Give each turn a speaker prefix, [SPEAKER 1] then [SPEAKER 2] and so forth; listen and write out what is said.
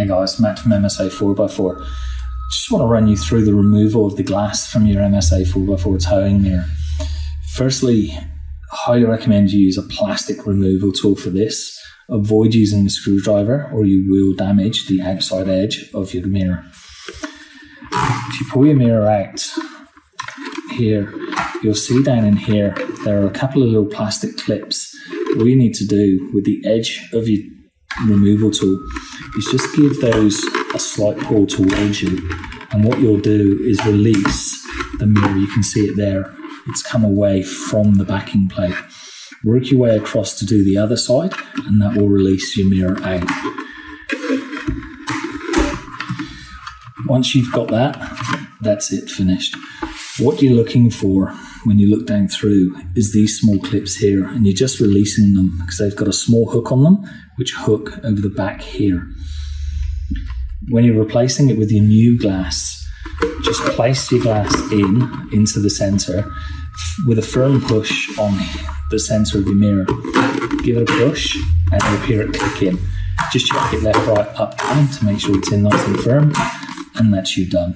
[SPEAKER 1] Hey guys, Matt from MSA 4x4. Just want to run you through the removal of the glass from your MSA 4x4 towing mirror. Firstly, I highly recommend you use a plastic removal tool for this. Avoid using a screwdriver or you will damage the outside edge of your mirror. If you pull your mirror out here, you'll see down in here there are a couple of little plastic clips. All you need to do with the edge of your removal tool is just give those a slight pull towards you, and what you'll do is release the mirror. You can see it there, it's come away from the backing plate. Work your way across to do the other side and that will release your mirror out. Once you've got that, that's it, finished. What you're looking for when you look down through is these small clips here, and you're just releasing them because they've got a small hook on them which hook over the back here. When you're replacing it with your new glass, just place your glass into the center with a firm push on the center of your mirror. Give it a push and you'll hear it click in. Just check it left, right, up, down to make sure it's in nice and firm, and that's you done.